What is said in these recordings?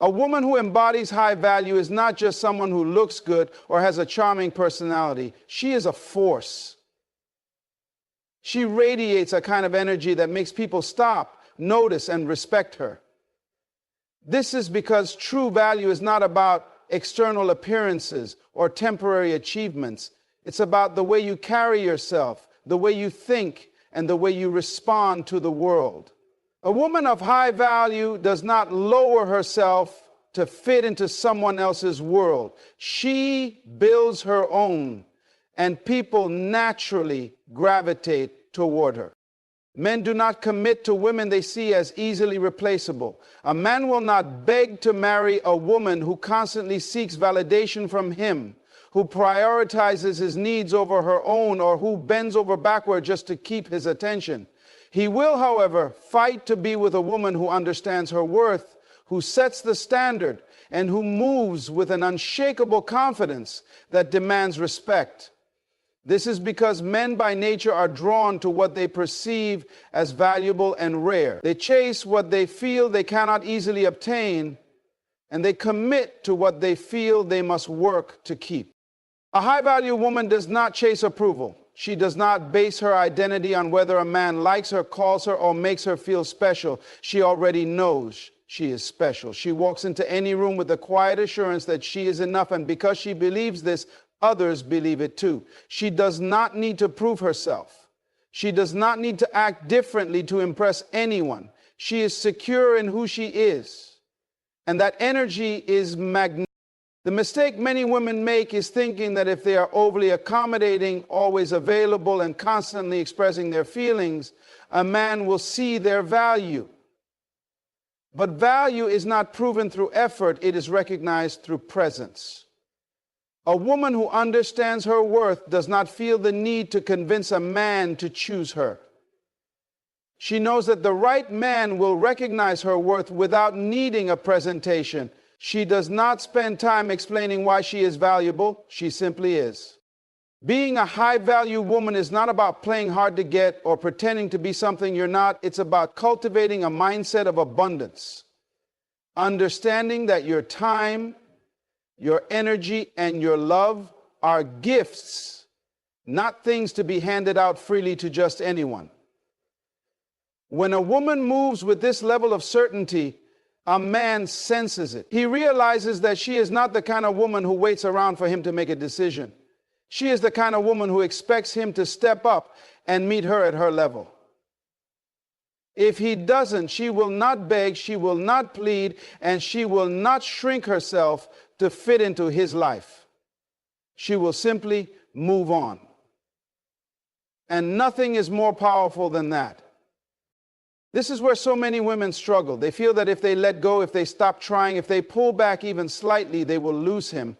A woman who embodies high value is not just someone who looks good or has a charming personality. She is a force. She radiates a kind of energy that makes people stop, notice, and respect her. This is because true value is not about external appearances or temporary achievements. It's about the way you carry yourself, the way you think, and the way you respond to the world. A woman of high value does not lower herself to fit into someone else's world. She builds her own, and people naturally gravitate toward her. Men do not commit to women they see as easily replaceable. A man will not beg to marry a woman who constantly seeks validation from him, who prioritizes his needs over her own, or who bends over backward just to keep his attention. He will, however, fight to be with a woman who understands her worth, who sets the standard, and who moves with an unshakable confidence that demands respect. This is because men by nature are drawn to what they perceive as valuable and rare. They chase what they feel they cannot easily obtain, and they commit to what they feel they must work to keep. A high-value woman does not chase approval. She does not base her identity on whether a man likes her, calls her, or makes her feel special. She already knows she is special. She walks into any room with the quiet assurance that she is enough, and because she believes this, others believe it too. She does not need to prove herself. She does not need to act differently to impress anyone. She is secure in who she is, and that energy is magnetic. The mistake many women make is thinking that if they are overly accommodating, always available, and constantly expressing their feelings, a man will see their value. But value is not proven through effort, it is recognized through presence. A woman who understands her worth does not feel the need to convince a man to choose her. She knows that the right man will recognize her worth without needing a presentation. She does not spend time explaining why she is valuable. She simply is. Being a high-value woman is not about playing hard to get or pretending to be something you're not. It's about cultivating a mindset of abundance, understanding that your time, your energy, and your love are gifts, not things to be handed out freely to just anyone. When a woman moves with this level of certainty, a man senses it. He realizes that she is not the kind of woman who waits around for him to make a decision. She is the kind of woman who expects him to step up and meet her at her level. If he doesn't, she will not beg, she will not plead, and she will not shrink herself to fit into his life. She will simply move on. And nothing is more powerful than that. This is where so many women struggle. They feel that if they let go, if they stop trying, if they pull back even slightly, they will lose him.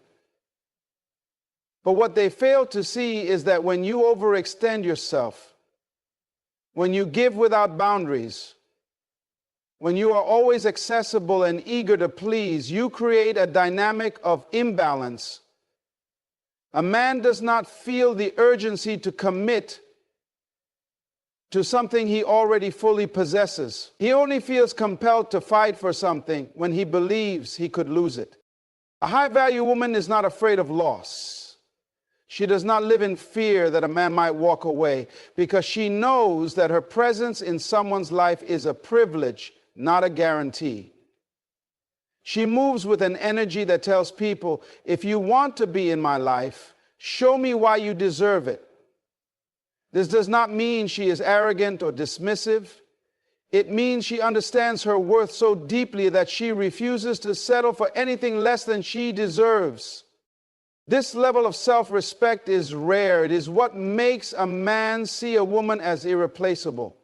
But what they fail to see is that when you overextend yourself, when you give without boundaries, when you are always accessible and eager to please, you create a dynamic of imbalance. A man does not feel the urgency to commit to something he already fully possesses. He only feels compelled to fight for something when he believes he could lose it. A high-value woman is not afraid of loss. She does not live in fear that a man might walk away, because she knows that her presence in someone's life is a privilege, not a guarantee. She moves with an energy that tells people, if you want to be in my life, show me why you deserve it. This does not mean she is arrogant or dismissive. It means she understands her worth so deeply that she refuses to settle for anything less than she deserves. This level of self-respect is rare. It is what makes a man see a woman as irreplaceable.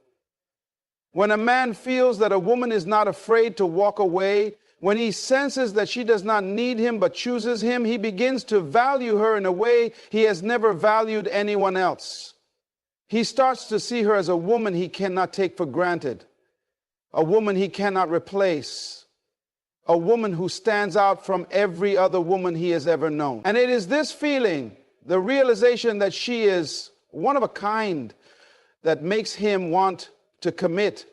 When a man feels that a woman is not afraid to walk away, when he senses that she does not need him but chooses him, he begins to value her in a way he has never valued anyone else. He starts to see her as a woman he cannot take for granted, a woman he cannot replace, a woman who stands out from every other woman he has ever known. And it is this feeling, the realization that she is one of a kind, that makes him want to commit.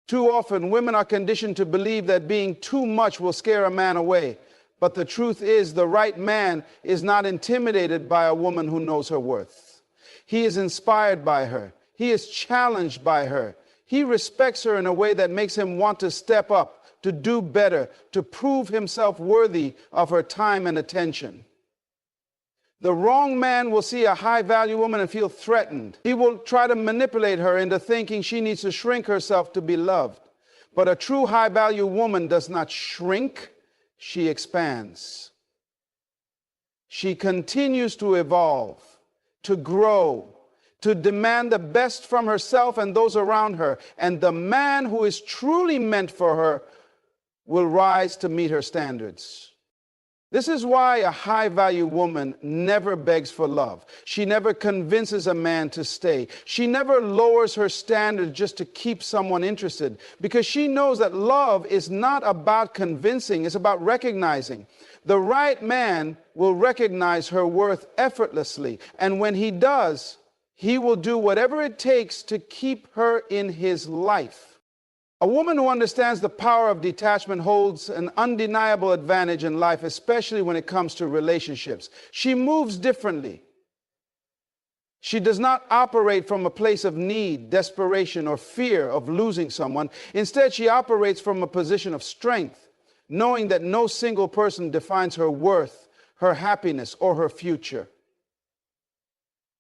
Too often, women are conditioned to believe that being too much will scare a man away. But the truth is, the right man is not intimidated by a woman who knows her worth. He is inspired by her. He is challenged by her. He respects her in a way that makes him want to step up, to do better, to prove himself worthy of her time and attention. The wrong man will see a high-value woman and feel threatened. He will try to manipulate her into thinking she needs to shrink herself to be loved. But a true high-value woman does not shrink, she expands. She continues to evolve, to grow, to demand the best from herself and those around her. And the man who is truly meant for her will rise to meet her standards. This is why a high-value woman never begs for love. She never convinces a man to stay. She never lowers her standards just to keep someone interested, because she knows that love is not about convincing, it's about recognizing. The right man will recognize her worth effortlessly, and when he does, he will do whatever it takes to keep her in his life. A woman who understands the power of detachment holds an undeniable advantage in life, especially when it comes to relationships. She moves differently. She does not operate from a place of need, desperation, or fear of losing someone. Instead, she operates from a position of strength, knowing that no single person defines her worth, her happiness, or her future.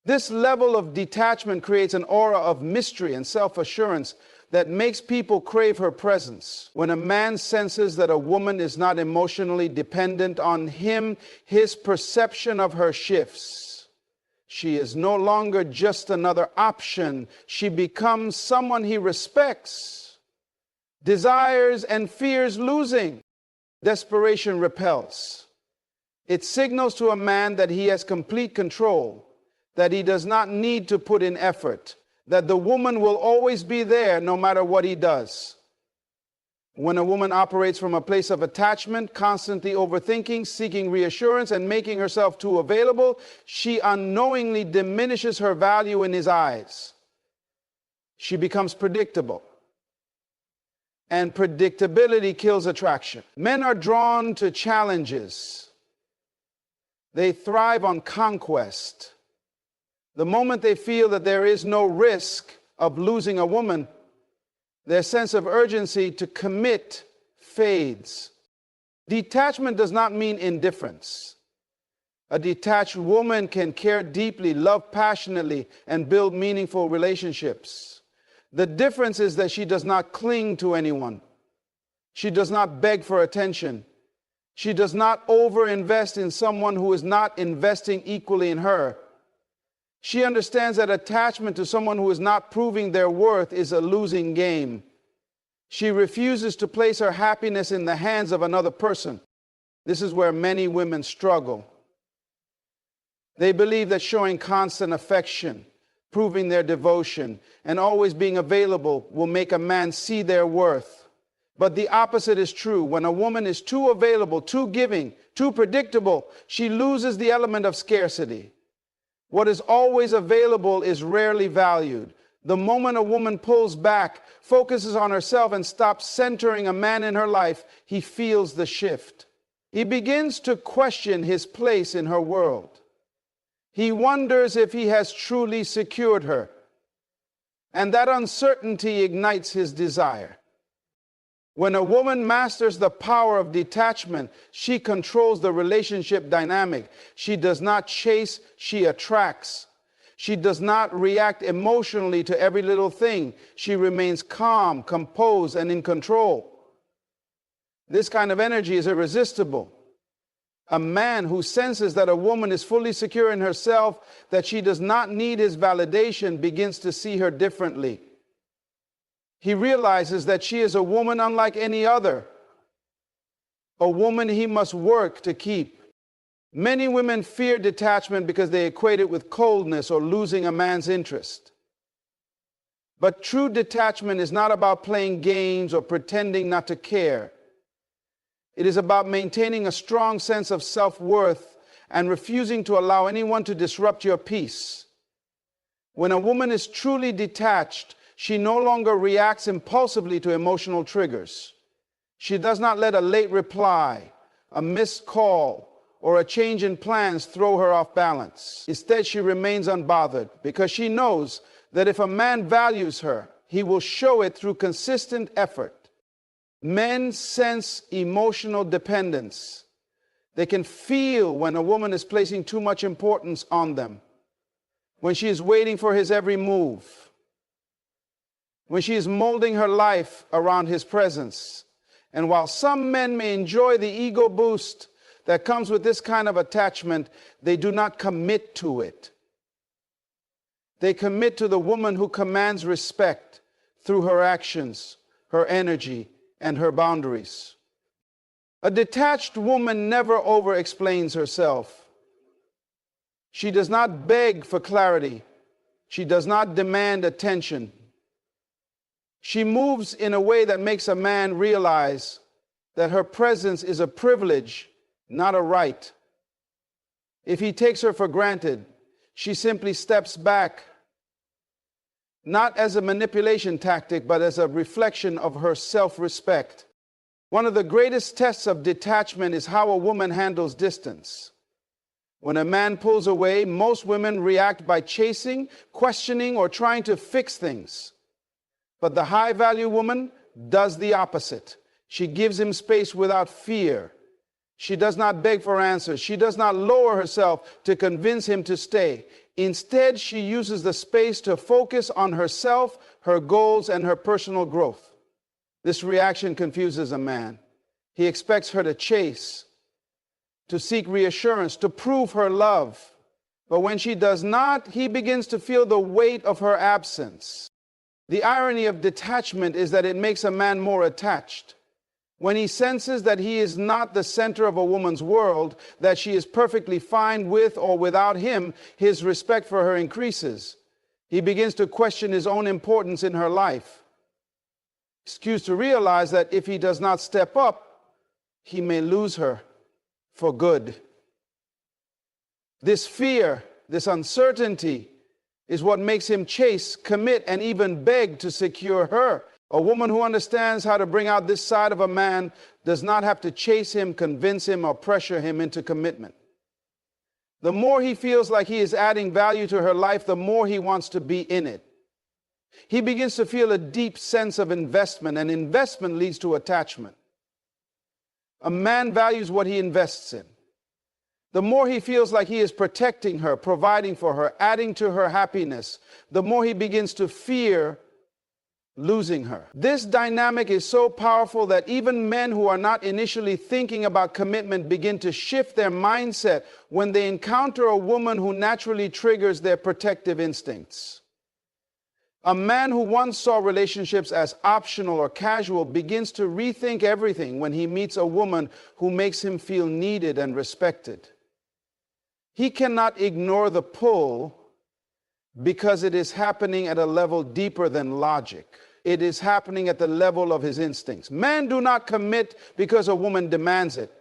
This level of detachment creates an aura of mystery and self-assurance that makes people crave her presence. When a man senses that a woman is not emotionally dependent on him, his perception of her shifts. She is no longer just another option. She becomes someone he respects, desires, and fears losing. Desperation repels. It signals to a man that he has complete control, that he does not need to put in effort, that the woman will always be there no matter what he does. When a woman operates from a place of attachment, constantly overthinking, seeking reassurance, and making herself too available, she unknowingly diminishes her value in his eyes. She becomes predictable. And predictability kills attraction. Men are drawn to challenges. They thrive on conquest. The moment they feel that there is no risk of losing a woman, their sense of urgency to commit fades. Detachment does not mean indifference. A detached woman can care deeply, love passionately, and build meaningful relationships. The difference is that she does not cling to anyone. She does not beg for attention. She does not overinvest in someone who is not investing equally in her. She understands that attachment to someone who is not proving their worth is a losing game. She refuses to place her happiness in the hands of another person. This is where many women struggle. They believe that showing constant affection, proving their devotion, and always being available will make a man see their worth. But the opposite is true. When a woman is too available, too giving, too predictable, she loses the element of scarcity. What is always available is rarely valued. The moment a woman pulls back, focuses on herself, and stops centering a man in her life, he feels the shift. He begins to question his place in her world. He wonders if he has truly secured her. And that uncertainty ignites his desire. When a woman masters the power of detachment, she controls the relationship dynamic. She does not chase, she attracts. She does not react emotionally to every little thing. She remains calm, composed, and in control. This kind of energy is irresistible. A man who senses that a woman is fully secure in herself, that she does not need his validation, begins to see her differently. He realizes that she is a woman unlike any other, a woman he must work to keep. Many women fear detachment because they equate it with coldness or losing a man's interest. But true detachment is not about playing games or pretending not to care. It is about maintaining a strong sense of self-worth and refusing to allow anyone to disrupt your peace. When a woman is truly detached, She no longer reacts impulsively to emotional triggers. She does not let a late reply, a missed call, or a change in plans throw her off balance. Instead, she remains unbothered because she knows that if a man values her, he will show it through consistent effort. Men sense emotional dependence. They can feel when a woman is placing too much importance on them, when she is waiting for his every move, when she is molding her life around his presence. And while some men may enjoy the ego boost that comes with this kind of attachment, they do not commit to it. They commit to the woman who commands respect through her actions, her energy, and her boundaries. A detached woman never over-explains herself. She does not beg for clarity. She does not demand attention. She moves in a way that makes a man realize that her presence is a privilege, not a right. If he takes her for granted, she simply steps back, not as a manipulation tactic, but as a reflection of her self-respect. One of the greatest tests of detachment is how a woman handles distance. When a man pulls away, most women react by chasing, questioning, or trying to fix things. But the high-value woman does the opposite. She gives him space without fear. She does not beg for answers. She does not lower herself to convince him to stay. Instead, she uses the space to focus on herself, her goals, and her personal growth. This reaction confuses a man. He expects her to chase, to seek reassurance, to prove her love. But when she does not, he begins to feel the weight of her absence. The irony of detachment is that it makes a man more attached. When he senses that he is not the center of a woman's world, that she is perfectly fine with or without him, his respect for her increases. He begins to question his own importance in her life. Excuse to realize that if he does not step up, he may lose her for good. This fear, this uncertainty, is what makes him chase, commit, and even beg to secure her. A woman who understands how to bring out this side of a man does not have to chase him, convince him, or pressure him into commitment. The more he feels like he is adding value to her life, the more he wants to be in it. He begins to feel a deep sense of investment, and investment leads to attachment. A man values what he invests in. The more he feels like he is protecting her, providing for her, adding to her happiness, the more he begins to fear losing her. This dynamic is so powerful that even men who are not initially thinking about commitment begin to shift their mindset when they encounter a woman who naturally triggers their protective instincts. A man who once saw relationships as optional or casual begins to rethink everything when he meets a woman who makes him feel needed and respected. He cannot ignore the pull because it is happening at a level deeper than logic. It is happening at the level of his instincts. Men do not commit because a woman demands it.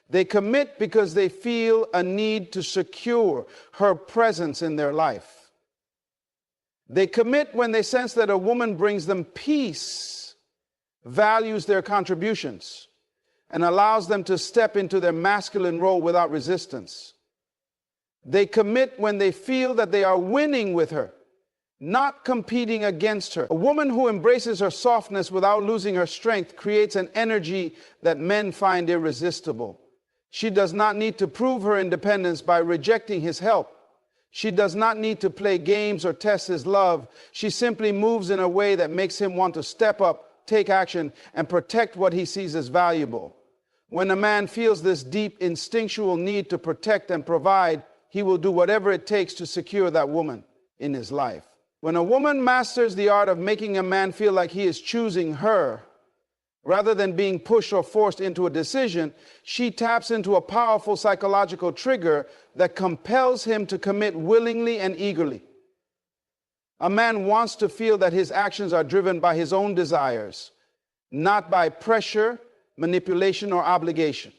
They commit because they feel a need to secure her presence in their life. They commit when they sense that a woman brings them peace, values their contributions, and allows them to step into their masculine role without resistance. They commit when they feel that they are winning with her, not competing against her. A woman who embraces her softness without losing her strength creates an energy that men find irresistible. She does not need to prove her independence by rejecting his help. She does not need to play games or test his love. She simply moves in a way that makes him want to step up, take action, and protect what he sees as valuable. When a man feels this deep instinctual need to protect and provide, he will do whatever it takes to secure that woman in his life. When a woman masters the art of making a man feel like he is choosing her, rather than being pushed or forced into a decision, she taps into a powerful psychological trigger that compels him to commit willingly and eagerly. A man wants to feel that his actions are driven by his own desires, not by pressure, manipulation, or obligation.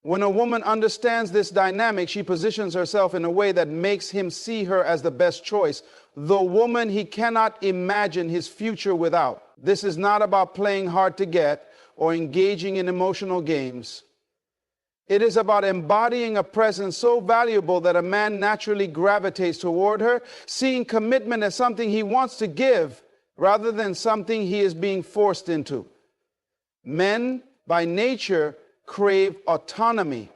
When a woman understands this dynamic, she positions herself in a way that makes him see her as the best choice, the woman he cannot imagine his future without. This is not about playing hard to get or engaging in emotional games. It is about embodying a presence so valuable that a man naturally gravitates toward her, seeing commitment as something he wants to give rather than something he is being forced into. Men, by nature, crave autonomy.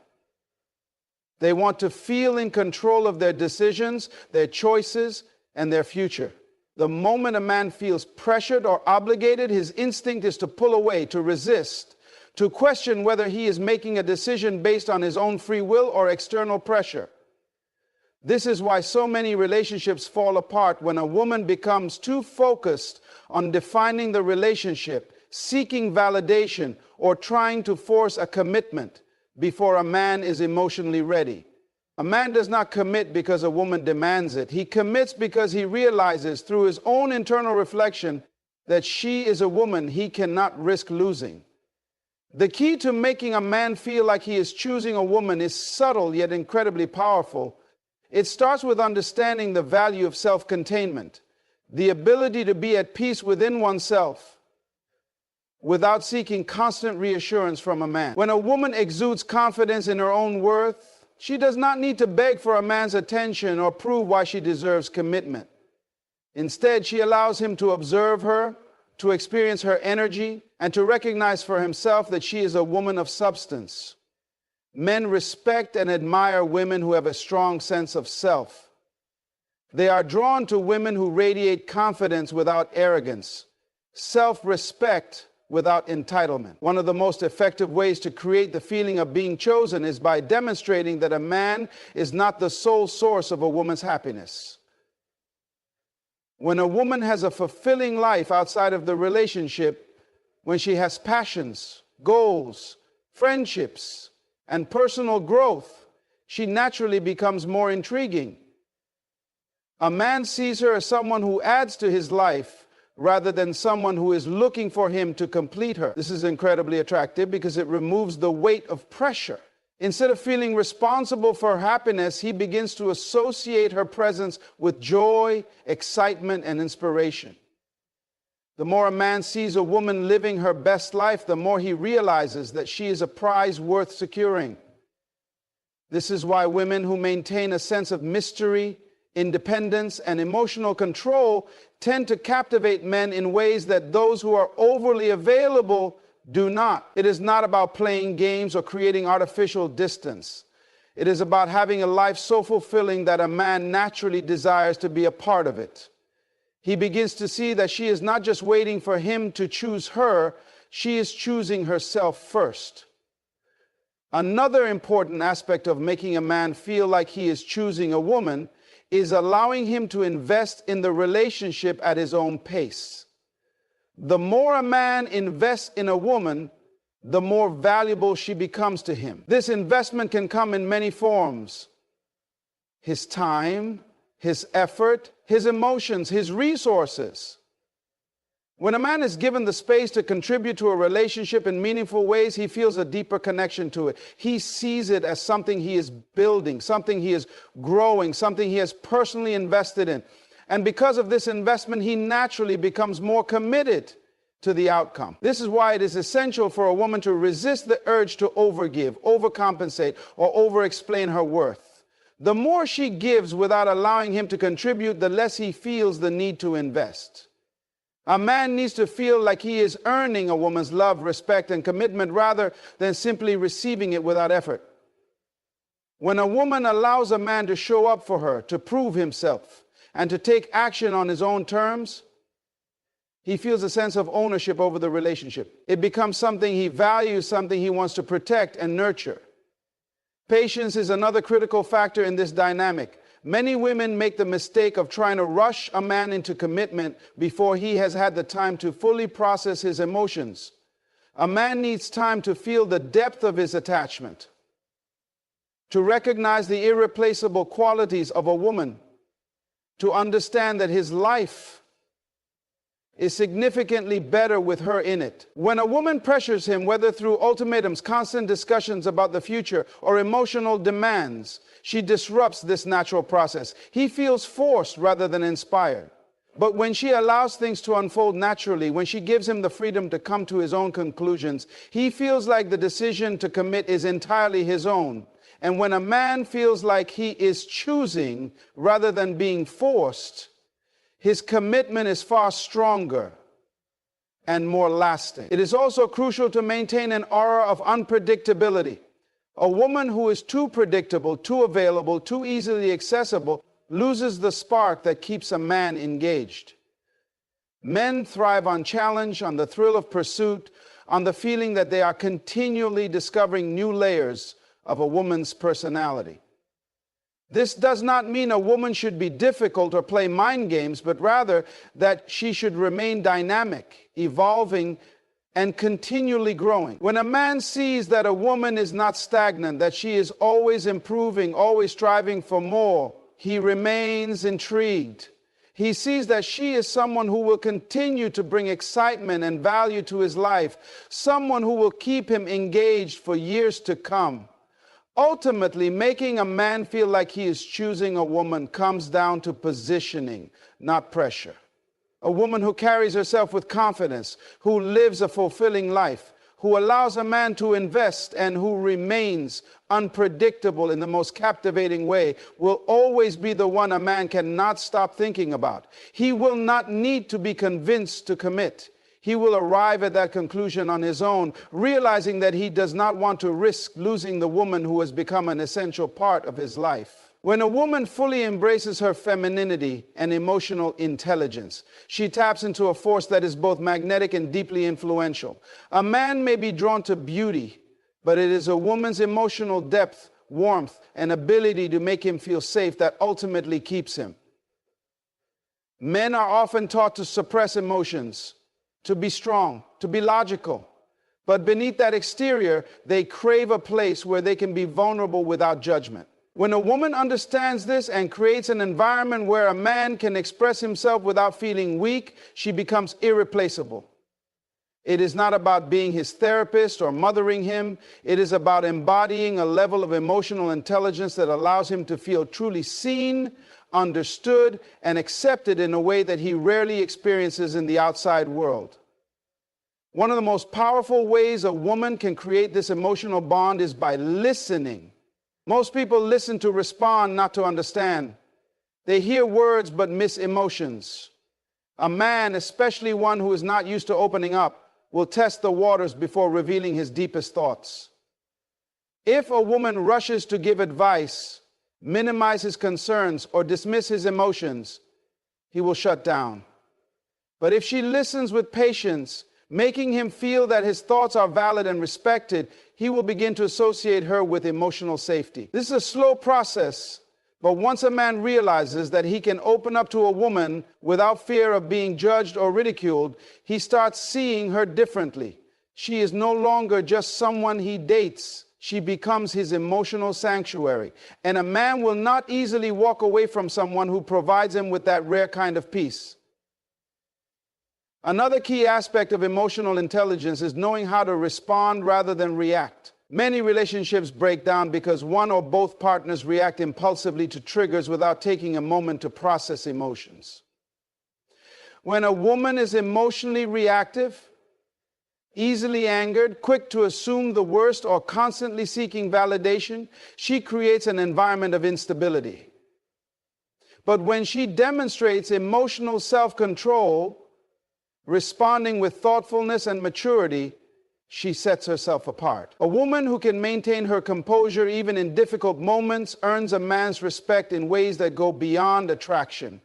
They want to feel in control of their decisions, their choices, and their future. The moment a man feels pressured or obligated, his instinct is to pull away, to resist, to question whether he is making a decision based on his own free will or external pressure. This is why so many relationships fall apart when a woman becomes too focused on defining the relationship, seeking validation, or trying to force a commitment before a man is emotionally ready. A man does not commit because a woman demands it. He commits because he realizes through his own internal reflection that she is a woman he cannot risk losing. The key to making a man feel like he is choosing a woman is subtle yet incredibly powerful. It starts with understanding the value of self-containment, the ability to be at peace within oneself without seeking constant reassurance from a man. When a woman exudes confidence in her own worth, she does not need to beg for a man's attention or prove why she deserves commitment. Instead, she allows him to observe her, to experience her energy, and to recognize for himself that she is a woman of substance. Men respect and admire women who have a strong sense of self. They are drawn to women who radiate confidence without arrogance, self-respect without entitlement. One of the most effective ways to create the feeling of being chosen is by demonstrating that a man is not the sole source of a woman's happiness. When a woman has a fulfilling life outside of the relationship, when she has passions, goals, friendships, and personal growth, she naturally becomes more intriguing. A man sees her as someone who adds to his life rather than someone who is looking for him to complete her. This is incredibly attractive because it removes the weight of pressure. Instead of feeling responsible for her happiness, he begins to associate her presence with joy, excitement, and inspiration. The more a man sees a woman living her best life, the more he realizes that she is a prize worth securing. This is why women who maintain a sense of mystery, independence, and emotional control tend to captivate men in ways that those who are overly available do not. It is not about playing games or creating artificial distance. It is about having a life so fulfilling that a man naturally desires to be a part of it. He begins to see that she is not just waiting for him to choose her, she is choosing herself first. Another important aspect of making a man feel like he is choosing a woman is allowing him to invest in the relationship at his own pace. The more a man invests in a woman, the more valuable she becomes to him. This investment can come in many forms: his time, his effort, his emotions, his resources. When a man is given the space to contribute to a relationship in meaningful ways, he feels a deeper connection to it. He sees it as something he is building, something he is growing, something he has personally invested in. And because of this investment, he naturally becomes more committed to the outcome. This is why it is essential for a woman to resist the urge to overgive, overcompensate, or over-explain her worth. The more she gives without allowing him to contribute, the less he feels the need to invest. A man needs to feel like he is earning a woman's love, respect, and commitment rather than simply receiving it without effort. When a woman allows a man to show up for her, to prove himself, and to take action on his own terms, he feels a sense of ownership over the relationship. It becomes something he values, something he wants to protect and nurture. Patience is another critical factor in this dynamic. Many women make the mistake of trying to rush a man into commitment before he has had the time to fully process his emotions. A man needs time to feel the depth of his attachment, to recognize the irreplaceable qualities of a woman, to understand that his life is significantly better with her in it. When a woman pressures him, whether through ultimatums, constant discussions about the future, or emotional demands, she disrupts this natural process. He feels forced rather than inspired. But when she allows things to unfold naturally, when she gives him the freedom to come to his own conclusions, he feels like the decision to commit is entirely his own. And when a man feels like he is choosing rather than being forced, his commitment is far stronger and more lasting. It is also crucial to maintain an aura of unpredictability. A woman who is too predictable, too available, too easily accessible loses the spark that keeps a man engaged. Men thrive on challenge, on the thrill of pursuit, on the feeling that they are continually discovering new layers of a woman's personality. This does not mean a woman should be difficult or play mind games, but rather that she should remain dynamic, evolving, and continually growing. When a man sees that a woman is not stagnant, that she is always improving, always striving for more, he remains intrigued. He sees that she is someone who will continue to bring excitement and value to his life, someone who will keep him engaged for years to come. Ultimately, making a man feel like he is choosing a woman comes down to positioning, not pressure. A woman who carries herself with confidence, who lives a fulfilling life, who allows a man to invest, and who remains unpredictable in the most captivating way will always be the one a man cannot stop thinking about. He will not need to be convinced to commit. He will arrive at that conclusion on his own, realizing that he does not want to risk losing the woman who has become an essential part of his life. When a woman fully embraces her femininity and emotional intelligence, she taps into a force that is both magnetic and deeply influential. A man may be drawn to beauty, but it is a woman's emotional depth, warmth, and ability to make him feel safe that ultimately keeps him. Men are often taught to suppress emotions, to be strong, to be logical. But beneath that exterior, they crave a place where they can be vulnerable without judgment. When a woman understands this and creates an environment where a man can express himself without feeling weak, she becomes irreplaceable. It is not about being his therapist or mothering him. It is about embodying a level of emotional intelligence that allows him to feel truly seen, understood, and accepted in a way that he rarely experiences in the outside world. One of the most powerful ways a woman can create this emotional bond is by listening. Most people listen to respond, not to understand. They hear words but miss emotions. A man, especially one who is not used to opening up, will test the waters before revealing his deepest thoughts. If a woman rushes to give advice, minimize his concerns, or dismiss his emotions, he will shut down. But if she listens with patience, making him feel that his thoughts are valid and respected, he will begin to associate her with emotional safety. This is a slow process, but once a man realizes that he can open up to a woman without fear of being judged or ridiculed, he starts seeing her differently. She is no longer just someone he dates. She becomes his emotional sanctuary. And a man will not easily walk away from someone who provides him with that rare kind of peace. Another key aspect of emotional intelligence is knowing how to respond rather than react. Many relationships break down because one or both partners react impulsively to triggers without taking a moment to process emotions. When a woman is emotionally reactive, easily angered, quick to assume the worst, or constantly seeking validation, she creates an environment of instability. But when she demonstrates emotional self-control, responding with thoughtfulness and maturity, she sets herself apart. A woman who can maintain her composure even in difficult moments earns a man's respect in ways that go beyond attraction.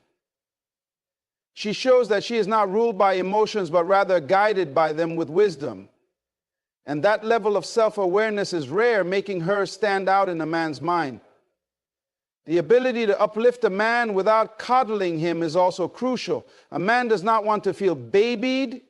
She shows that she is not ruled by emotions, but rather guided by them with wisdom. And that level of self-awareness is rare, making her stand out in a man's mind. The ability to uplift a man without coddling him is also crucial. A man does not want to feel babied,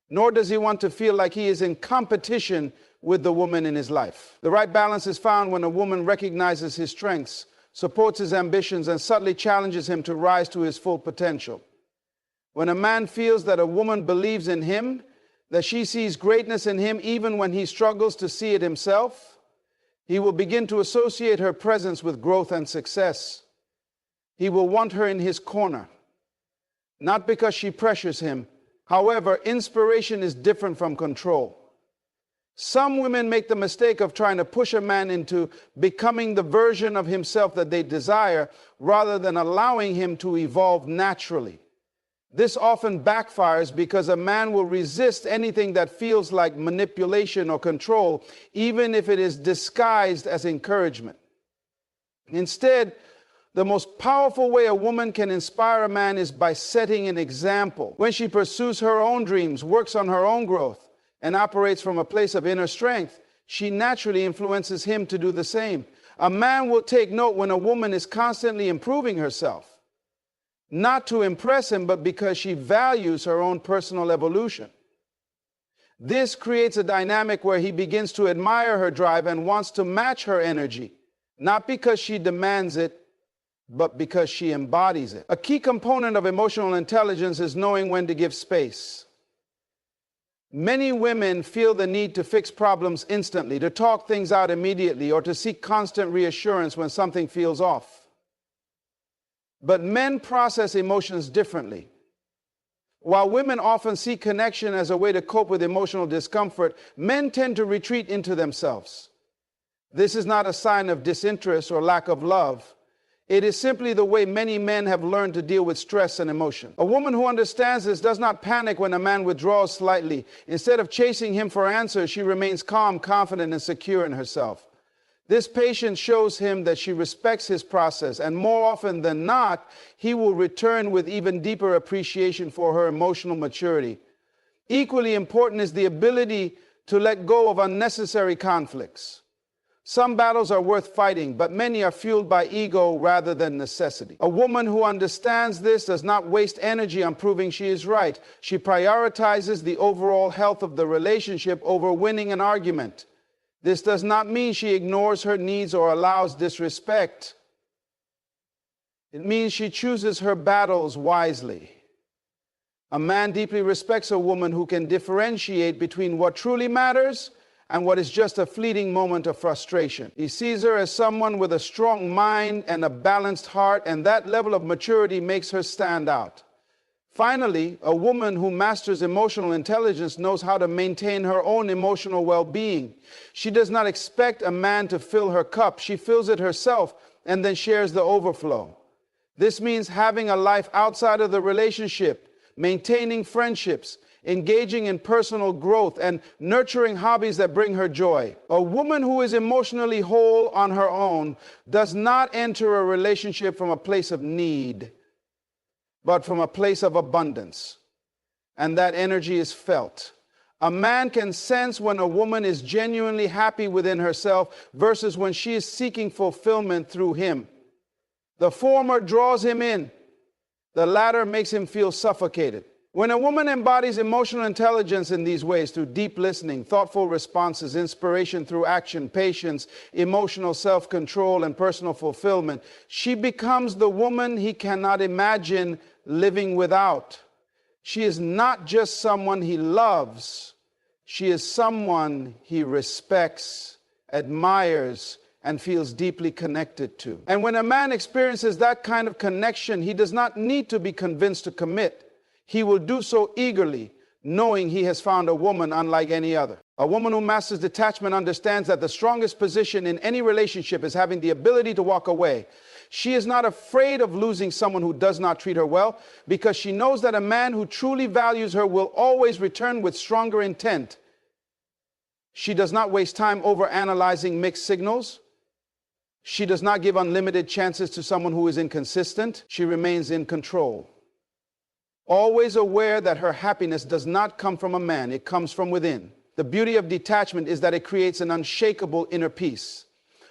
nor does he want to feel like he is in competition with the woman in his life. The right balance is found when a woman recognizes his strengths, supports his ambitions, and subtly challenges him to rise to his full potential. When a man feels that a woman believes in him, that she sees greatness in him even when he struggles to see it himself, he will begin to associate her presence with growth and success. He will want her in his corner, not because she pressures him. However, inspiration is different from control. Some women make the mistake of trying to push a man into becoming the version of himself that they desire, rather than allowing him to evolve naturally. This often backfires because a man will resist anything that feels like manipulation or control, even if it is disguised as encouragement. Instead, the most powerful way a woman can inspire a man is by setting an example. When she pursues her own dreams, works on her own growth, and operates from a place of inner strength, she naturally influences him to do the same. A man will take note when a woman is constantly improving herself, not to impress him, but because she values her own personal evolution. This creates a dynamic where he begins to admire her drive and wants to match her energy, not because she demands it, but because she embodies it. A key component of emotional intelligence is knowing when to give space. Many women feel the need to fix problems instantly, to talk things out immediately, or to seek constant reassurance when something feels off. But men process emotions differently. While women often seek connection as a way to cope with emotional discomfort, men tend to retreat into themselves. This is not a sign of disinterest or lack of love. It is simply the way many men have learned to deal with stress and emotion. A woman who understands this does not panic when a man withdraws slightly. Instead of chasing him for answers, she remains calm, confident, and secure in herself. This patience shows him that she respects his process, and more often than not, he will return with even deeper appreciation for her emotional maturity. Equally important is the ability to let go of unnecessary conflicts. Some battles are worth fighting, but many are fueled by ego rather than necessity. A woman who understands this does not waste energy on proving she is right. She prioritizes the overall health of the relationship over winning an argument. This does not mean she ignores her needs or allows disrespect. It means she chooses her battles wisely. A man deeply respects a woman who can differentiate between what truly matters and what is just a fleeting moment of frustration. He sees her as someone with a strong mind and a balanced heart, and that level of maturity makes her stand out. Finally, a woman who masters emotional intelligence knows how to maintain her own emotional well-being. She does not expect a man to fill her cup. She fills it herself and then shares the overflow. This means having a life outside of the relationship, maintaining friendships, engaging in personal growth, and nurturing hobbies that bring her joy. A woman who is emotionally whole on her own does not enter a relationship from a place of need, but from a place of abundance. And that energy is felt. A man can sense when a woman is genuinely happy within herself versus when she is seeking fulfillment through him. The former draws him in. The latter makes him feel suffocated. When a woman embodies emotional intelligence in these ways, through deep listening, thoughtful responses, inspiration through action, patience, emotional self-control, and personal fulfillment, she becomes the woman he cannot imagine living without. She is not just someone he loves. She is someone he respects, admires, and feels deeply connected to. And when a man experiences that kind of connection, he does not need to be convinced to commit. He will do so eagerly, knowing he has found a woman unlike any other. A woman who masters detachment understands that the strongest position in any relationship is having the ability to walk away. She is not afraid of losing someone who does not treat her well, because she knows that a man who truly values her will always return with stronger intent. She does not waste time overanalyzing mixed signals. She does not give unlimited chances to someone who is inconsistent. She remains in control, always aware that her happiness does not come from a man, it comes from within. The beauty of detachment is that it creates an unshakable inner peace.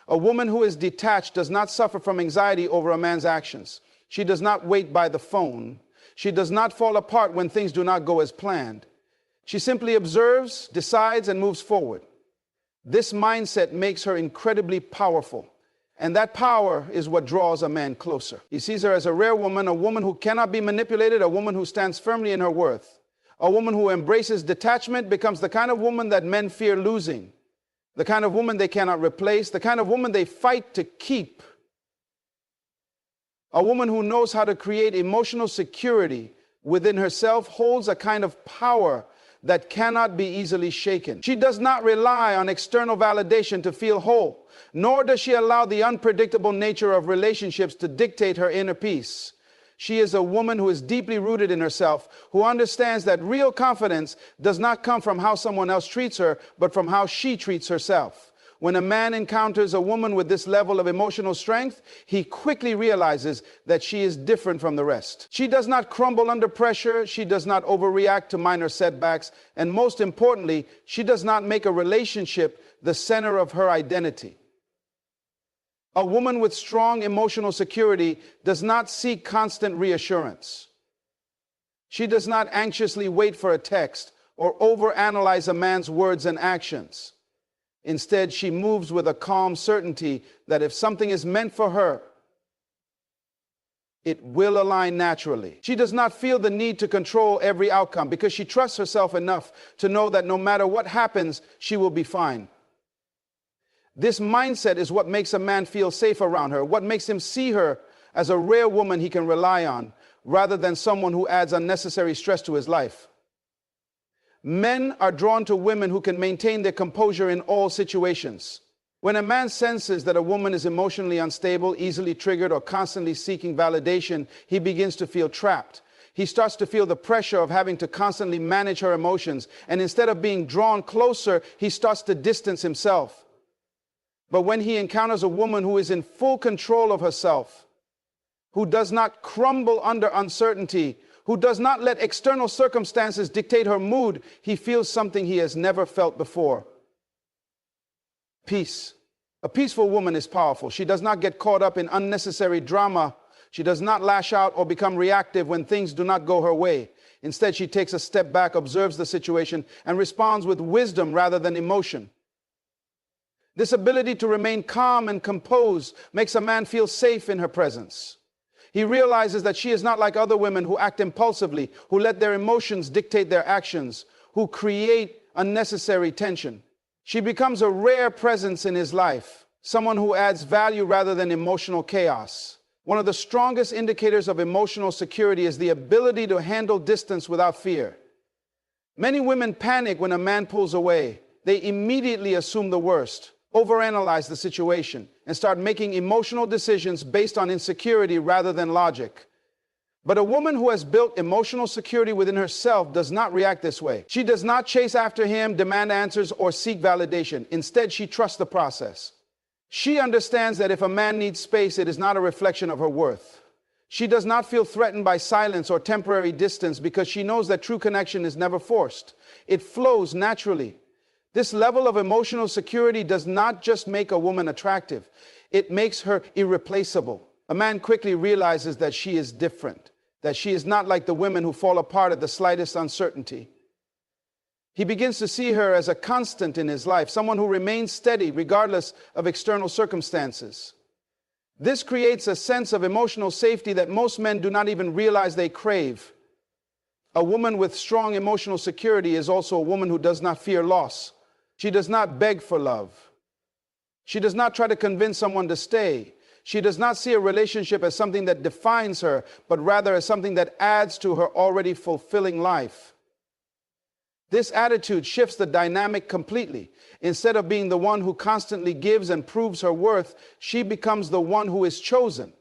A woman who is detached does not suffer from anxiety over a man's actions. She does not wait by the phone. She does not fall apart when things do not go as planned. She simply observes, decides, and moves forward. This mindset makes her incredibly powerful, And that power is what draws a man closer. He sees her as a rare woman, a woman who cannot be manipulated, a woman who stands firmly in her worth. A woman who embraces detachment becomes the kind of woman that men fear losing, the kind of woman they cannot replace, the kind of woman they fight to keep. A woman who knows how to create emotional security within herself holds a kind of power that cannot be easily shaken. She does not rely on external validation to feel whole, nor does she allow the unpredictable nature of relationships to dictate her inner peace. She is a woman who is deeply rooted in herself, who understands that real confidence does not come from how someone else treats her, but from how she treats herself. When a man encounters a woman with this level of emotional strength, he quickly realizes that she is different from the rest. She does not crumble under pressure. She does not overreact to minor setbacks. And most importantly, she does not make a relationship the center of her identity. A woman with strong emotional security does not seek constant reassurance. She does not anxiously wait for a text or overanalyze a man's words and actions. Instead, she moves with a calm certainty that if something is meant for her, it will align naturally. She does not feel the need to control every outcome because she trusts herself enough to know that no matter what happens, she will be fine. This mindset is what makes a man feel safe around her, what makes him see her as a rare woman he can rely on, rather than someone who adds unnecessary stress to his life. Men are drawn to women who can maintain their composure in all situations. When a man senses that a woman is emotionally unstable, easily triggered, or constantly seeking validation, he begins to feel trapped. He starts to feel the pressure of having to constantly manage her emotions, and instead of being drawn closer, he starts to distance himself. But when he encounters a woman who is in full control of herself, who does not crumble under uncertainty, who does not let external circumstances dictate her mood, he feels something he has never felt before. Peace. A peaceful woman is powerful. She does not get caught up in unnecessary drama. She does not lash out or become reactive when things do not go her way. Instead, she takes a step back, observes the situation, and responds with wisdom rather than emotion. This ability to remain calm and composed makes a man feel safe in her presence. He realizes that she is not like other women who act impulsively, who let their emotions dictate their actions, who create unnecessary tension. She becomes a rare presence in his life, someone who adds value rather than emotional chaos. One of the strongest indicators of emotional security is the ability to handle distance without fear. Many women panic when a man pulls away. They immediately assume the worst, overanalyze the situation, and start making emotional decisions based on insecurity rather than logic. But a woman who has built emotional security within herself does not react this way. She does not chase after him, demand answers, or seek validation. Instead, she trusts the process. She understands that if a man needs space, it is not a reflection of her worth. She does not feel threatened by silence or temporary distance because she knows that true connection is never forced. It flows naturally. This level of emotional security does not just make a woman attractive. It makes her irreplaceable. A man quickly realizes that she is different, that she is not like the women who fall apart at the slightest uncertainty. He begins to see her as a constant in his life, someone who remains steady regardless of external circumstances. This creates a sense of emotional safety that most men do not even realize they crave. A woman with strong emotional security is also a woman who does not fear loss. She does not beg for love. She does not try to convince someone to stay. She does not see a relationship as something that defines her, but rather as something that adds to her already fulfilling life. This attitude shifts the dynamic completely. Instead of being the one who constantly gives and proves her worth, she becomes the one who is chosen.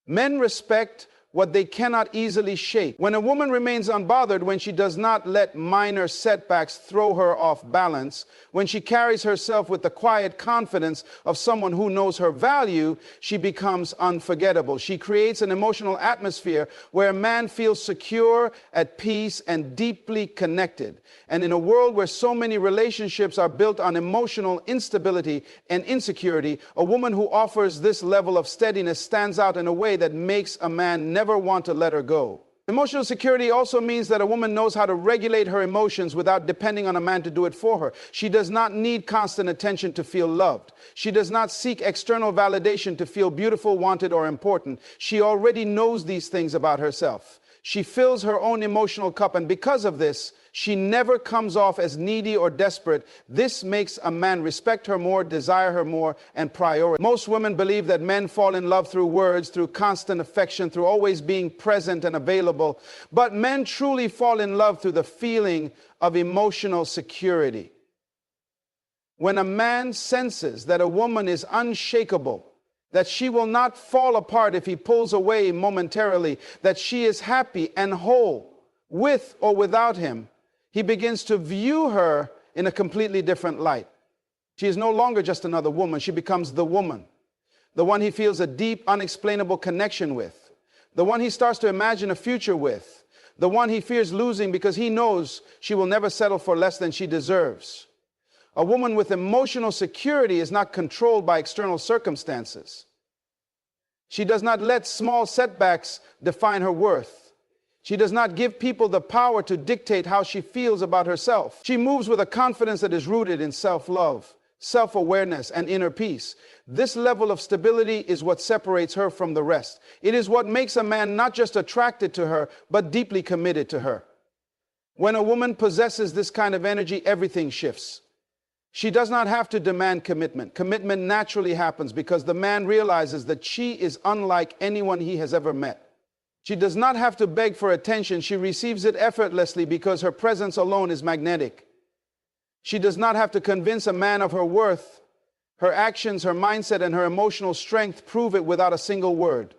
Men respect what they cannot easily shake. When a woman remains unbothered, when she does not let minor setbacks throw her off balance, when she carries herself with the quiet confidence of someone who knows her value, she becomes unforgettable. She creates an emotional atmosphere where a man feels secure, at peace, and deeply connected. And in a world where so many relationships are built on emotional instability and insecurity, a woman who offers this level of steadiness stands out in a way that makes a man never want to let her go. Emotional security also means that a woman knows how to regulate her emotions without depending on a man to do it for her. She does not need constant attention to feel loved. She does not seek external validation to feel beautiful, wanted, or important. She already knows these things about herself. She fills her own emotional cup, and because of this, she never comes off as needy or desperate. This makes a man respect her more, desire her more, and prioritize. Most women believe that men fall in love through words, through constant affection, through always being present and available. But men truly fall in love through the feeling of emotional security. When a man senses that a woman is unshakable, that she will not fall apart if he pulls away momentarily, that she is happy and whole with or without him, he begins to view her in a completely different light. She is no longer just another woman. She becomes the woman, the one he feels a deep, unexplainable connection with, the one he starts to imagine a future with, the one he fears losing because he knows she will never settle for less than she deserves. A woman with emotional security is not controlled by external circumstances. She does not let small setbacks define her worth. She does not give people the power to dictate how she feels about herself. She moves with a confidence that is rooted in self-love, self-awareness, and inner peace. This level of stability is what separates her from the rest. It is what makes a man not just attracted to her, but deeply committed to her. When a woman possesses this kind of energy, everything shifts. She does not have to demand commitment. Commitment naturally happens because the man realizes that she is unlike anyone he has ever met. She does not have to beg for attention. She receives it effortlessly because her presence alone is magnetic. She does not have to convince a man of her worth. Her actions, her mindset, and her emotional strength prove it without a single word.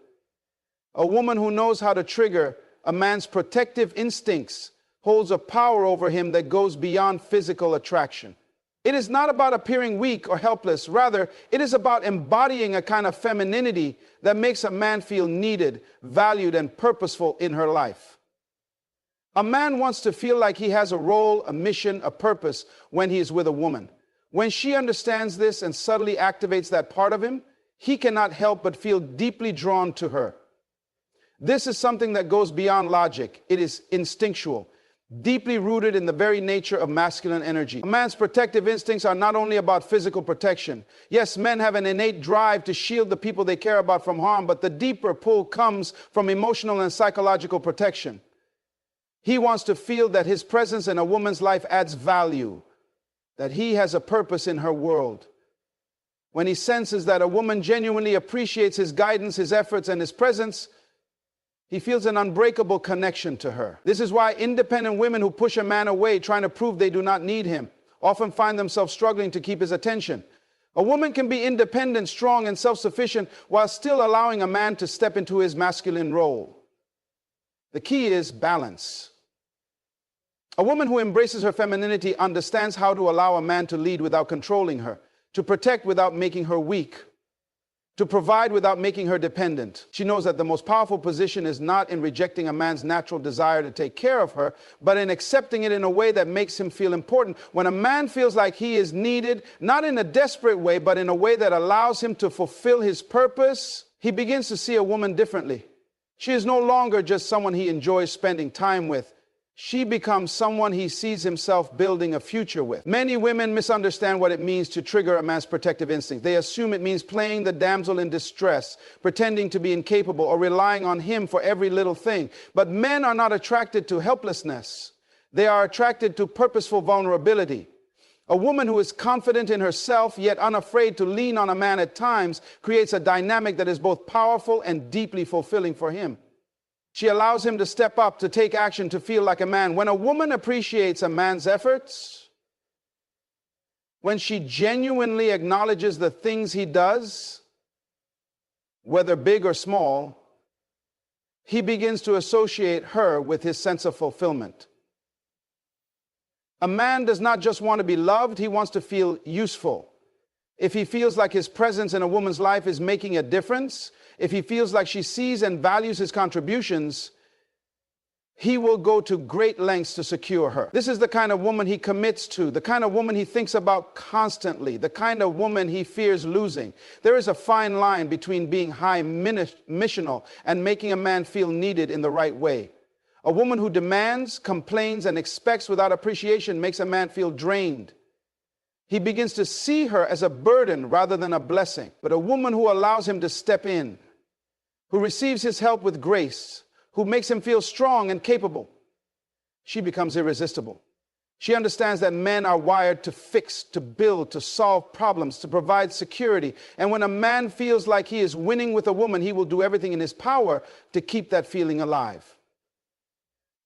A woman who knows how to trigger a man's protective instincts holds a power over him that goes beyond physical attraction. It is not about appearing weak or helpless. Rather, it is about embodying a kind of femininity that makes a man feel needed, valued, and purposeful in her life. A man wants to feel like he has a role, a mission, a purpose when he is with a woman. When she understands this and subtly activates that part of him, he cannot help but feel deeply drawn to her. This is something that goes beyond logic. It is instinctual, deeply rooted in the very nature of masculine energy. A man's protective instincts are not only about physical protection. Yes, men have an innate drive to shield the people they care about from harm, but the deeper pull comes from emotional and psychological protection. He wants to feel that his presence in a woman's life adds value, that he has a purpose in her world. When he senses that a woman genuinely appreciates his guidance, his efforts, and his presence, he feels an unbreakable connection to her. This is why independent women who push a man away, trying to prove they do not need him, often find themselves struggling to keep his attention. A woman can be independent, strong, and self-sufficient while still allowing a man to step into his masculine role. The key is balance. A woman who embraces her femininity understands how to allow a man to lead without controlling her, to protect without making her weak, to provide without making her dependent. She knows that the most powerful position is not in rejecting a man's natural desire to take care of her, but in accepting it in a way that makes him feel important. When a man feels like he is needed, not in a desperate way, but in a way that allows him to fulfill his purpose, he begins to see a woman differently. She is no longer just someone he enjoys spending time with. She becomes someone he sees himself building a future with. Many women misunderstand what it means to trigger a man's protective instinct. They assume it means playing the damsel in distress, pretending to be incapable, or relying on him for every little thing. But men are not attracted to helplessness. They are attracted to purposeful vulnerability. A woman who is confident in herself, yet unafraid to lean on a man at times, creates a dynamic that is both powerful and deeply fulfilling for him. She allows him to step up, to take action, to feel like a man. When a woman appreciates a man's efforts, when she genuinely acknowledges the things he does, whether big or small, he begins to associate her with his sense of fulfillment. A man does not just want to be loved, he wants to feel useful. If he feels like his presence in a woman's life is making a difference, if he feels like she sees and values his contributions, he will go to great lengths to secure her. This is the kind of woman he commits to, the kind of woman he thinks about constantly, the kind of woman he fears losing. There is a fine line between being high missional and making a man feel needed in the right way. A woman who demands, complains, and expects without appreciation makes a man feel drained. He begins to see her as a burden rather than a blessing. But a woman who allows him to step in, who receives his help with grace, who makes him feel strong and capable, she becomes irresistible. She understands that men are wired to fix, to build, to solve problems, to provide security. And when a man feels like he is winning with a woman, he will do everything in his power to keep that feeling alive.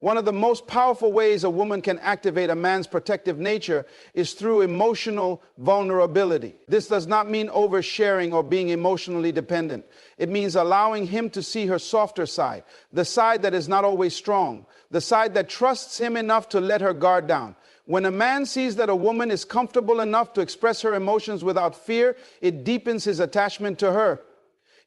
One of the most powerful ways a woman can activate a man's protective nature is through emotional vulnerability. This does not mean oversharing or being emotionally dependent. It means allowing him to see her softer side, the side that is not always strong, the side that trusts him enough to let her guard down. When a man sees that a woman is comfortable enough to express her emotions without fear, it deepens his attachment to her.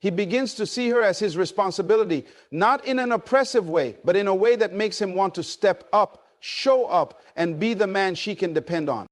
He begins to see her as his responsibility, not in an oppressive way, but in a way that makes him want to step up, show up, and be the man she can depend on.